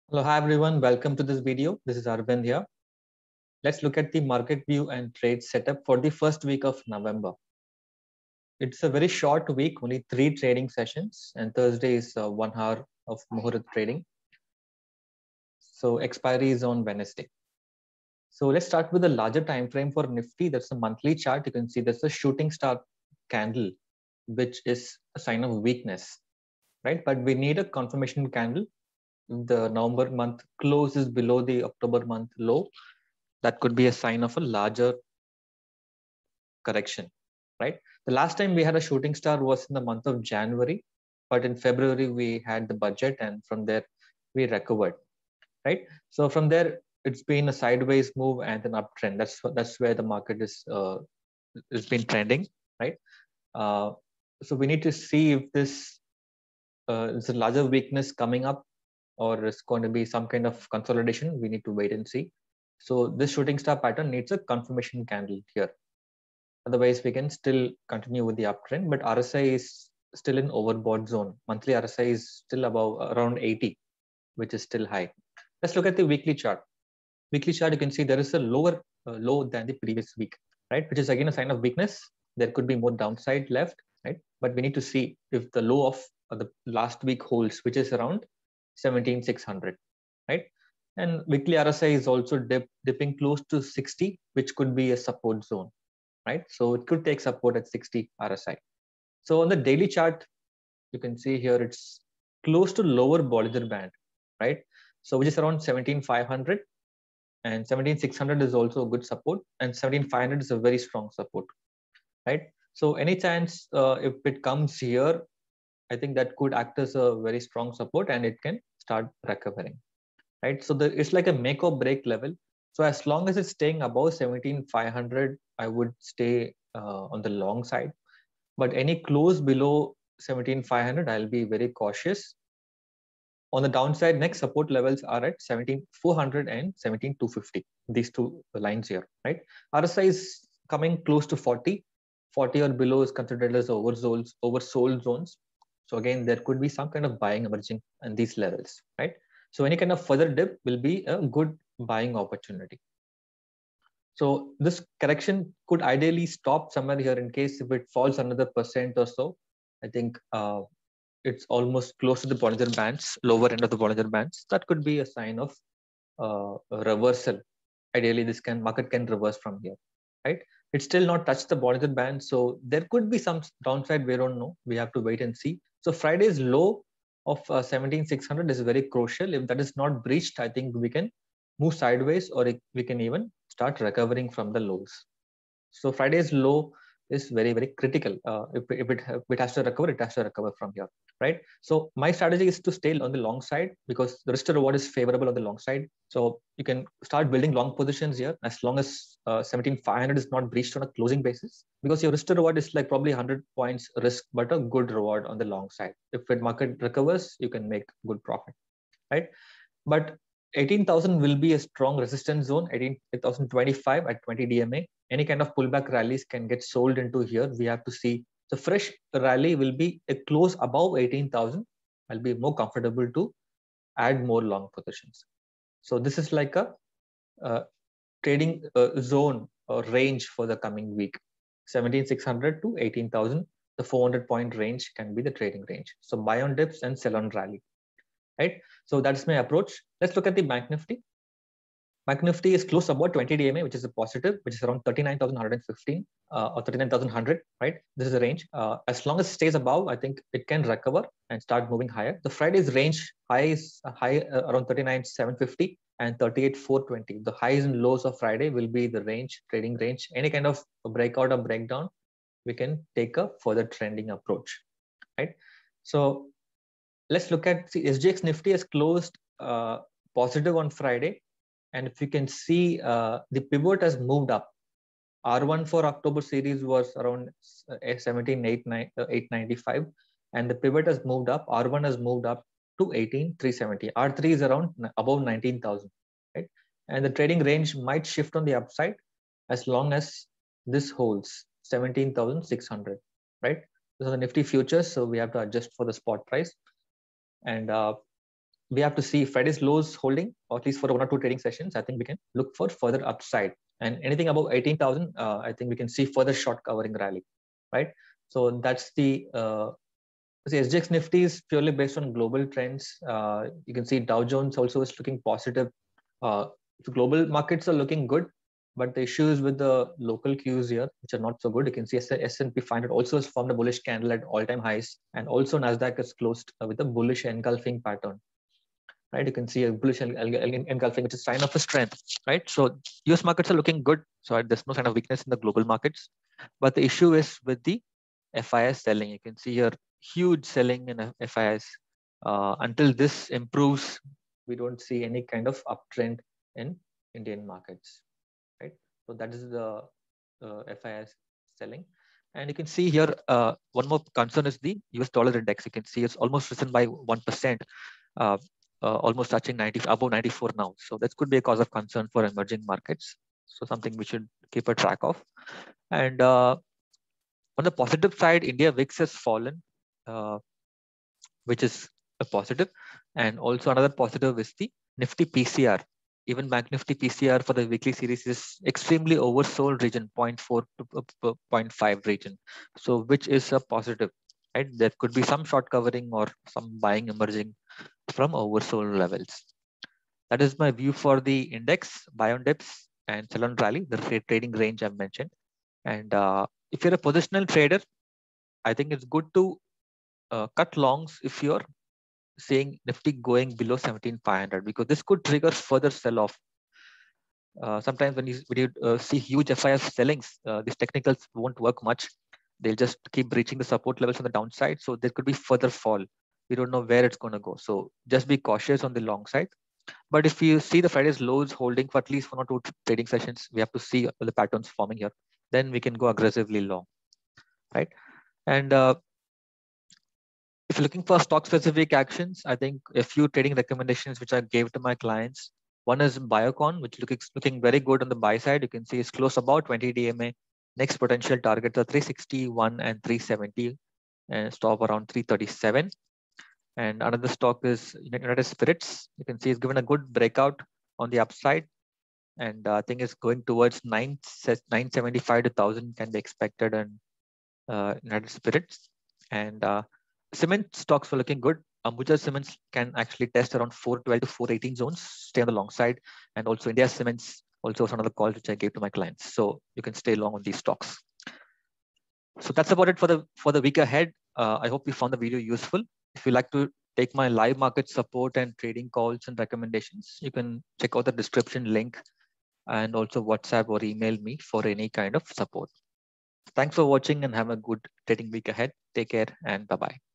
Hello, hi everyone. Welcome to this video. This is Arvind here. Let's look at the market view and trade setup for the first week of November. It's a very short week, only 3 trading sessions, and Thursday is 1 hour of Muhurat trading. So expiry is on Wednesday. So let's start with the larger time frame for Nifty. That's a monthly chart. You can see there's a shooting star candle, which is a sign of weakness, right? But we need a confirmation candle. The November month close is below the October month low. That could be a sign of a larger correction, right? The last time we had a shooting star was in the month of January, but in February we had the budget, and from there we recovered, right? So from there it's been a sideways move and an uptrend. That's where the market is has been trending, right? Uh, so we need to see if this is a larger weakness coming up, or is going to be some kind of consolidation. We need to wait and see. So this shooting star pattern needs a confirmation candle here. Otherwise, we can still continue with the uptrend, but RSI is still in overbought zone. Monthly RSI is still above around 80, which is still high. Let's look at the weekly chart. Weekly chart, you can see there is a lower low than the previous week, right? Which is again a sign of weakness. There could be more downside left, right? But we need to see if the low of the last week holds, which is around 17,600, right? And weekly RSI is also dipping close to 60, which could be a support zone, right? So it could take support at 60 RSI. So on the daily chart, you can see here it's close to lower Bollinger Band, right? So which is around 17,500, and 17,600 is also a good support, and 17,500 is a very strong support, right? So any chance if it comes here, I think that could act as a very strong support and it can start recovering, right? So it's like a make or break level. So as long as it's staying above 17,500, I would stay on the long side. But any close below 17,500, I'll be very cautious. On the downside, next support levels are at 17,400 and 17,250. These two lines here, right? RSI is coming close to 40. 40 or below is considered as oversold zones. So again, there could be some kind of buying emerging in these levels, right? So any kind of further dip will be a good buying opportunity. So this correction could ideally stop somewhere here in case if it falls another percent or so. I think it's almost close to the Bollinger Bands, lower end of the Bollinger Bands. That could be a sign of a reversal. Ideally, this market can reverse from here, right? It's still not touched the Bollinger Band, so there could be some downside. We don't know. We have to wait and see. So Friday's low of 17,600 is very crucial. If that is not breached, I think we can move sideways, or we can even start recovering from the lows. So Friday's low is very, very critical. If it has to recover, it has to recover from here, right? So my strategy is to stay on the long side because the risk to reward is favorable on the long side. So you can start building long positions here as long as 17,500 is not breached on a closing basis, because your risk to reward is like probably 100 points risk, but a good reward on the long side. If the market recovers, you can make good profit, right? But 18,000 will be a strong resistance zone. 18,025 at 20 DMA. Any kind of pullback rallies can get sold into here. We have to see. The fresh rally will be a close above 18,000. I'll be more comfortable to add more long positions. So this is like a trading zone or range for the coming week. 17,600 to 18,000. The 400-point range can be the trading range. So buy on dips and sell on rally, right? So that's my approach. Let's look at the Bank Nifty. Bank Nifty is close about 20 DMA, which is a positive, which is around 39,115 or 39,100, right? This is the range. As long as it stays above, I think it can recover and start moving higher. The Friday's range high is around 39,750 and 38,420. The highs and lows of Friday will be the range, trading range. Any kind of breakout or breakdown, we can take a further trending approach, right? So let's look at Sjx Nifty has closed positive on Friday. And if you can see, the pivot has moved up. R1 for October series was around 17,895, and the pivot has moved up. R1 has moved up to 18,370. R3 is around above 19,000, right? And the trading range might shift on the upside as long as this holds 17,600, right? This is the Nifty futures, so we have to adjust for the spot price. And we have to see if Friday's lows holding, or at least for 1 or 2 trading sessions. I think we can look for further upside, and anything above 18,000, I think we can see further short covering rally, right? So that's the Sjx Nifty is purely based on global trends. You can see Dow Jones also is looking positive. The global markets are looking good, but the issue is with the local cues here, which are not so good. You can see S&P 500 also has formed a bullish candle at all-time highs, and also Nasdaq is closed with a bullish engulfing pattern. Right, you can see a bullish engulfing, which is sign of a strength, right? So US markets are looking good. So there's no sign of weakness in the global markets, but the issue is with the FIS selling. You can see here huge selling in FIS. Until this improves, we don't see any kind of uptrend in Indian markets, right? So that is the FIS selling. And you can see here, one more concern is the US dollar index. You can see it's almost risen by 1%, almost touching 90, above 94 now. So that could be a cause of concern for emerging markets. So something we should keep a track of. And on the positive side, India VIX has fallen, which is a positive. And also another positive is the Nifty PCR. Even Bank Nifty PCR for the weekly series is extremely oversold region, 0.4 to 0.5 region. So which is a positive, right? There could be some short covering or some buying emerging from oversold levels. That is my view for the index, buy on dips and sell on rally, the trading range I've mentioned. And if you're a positional trader, I think it's good to cut longs if you're seeing Nifty going below 17,500, because this could trigger further sell-off. Sometimes when you see huge FIS sellings, these technicals won't work much. They'll just keep breaching the support levels on the downside. So there could be further fall. We don't know where it's going to go. So just be cautious on the long side. But if you see the Friday's lows holding for at least 1 or 2 trading sessions, we have to see the patterns forming here. Then we can go aggressively long, right? And if you're looking for stock-specific actions, I think a few trading recommendations which I gave to my clients. One is Biocon, which looking very good on the buy side. You can see it's close about 20 DMA. Next potential targets are 361 and 370, and stop around 337. And another stock is United Spirits. You can see it's given a good breakout on the upside, and I think it's going towards 975 to 1,000 can be expected in United Spirits. And cement stocks were looking good. Ambuja Cements can actually test around 412 to 418 zones, stay on the long side. And also India Cements also was another call which I gave to my clients. So you can stay long on these stocks. So that's about it for the week ahead. I hope you found the video useful. If you like to take my live market support and trading calls and recommendations, you can check out the description link and also WhatsApp or email me for any kind of support. Thanks for watching and have a good trading week ahead. Take care and bye-bye.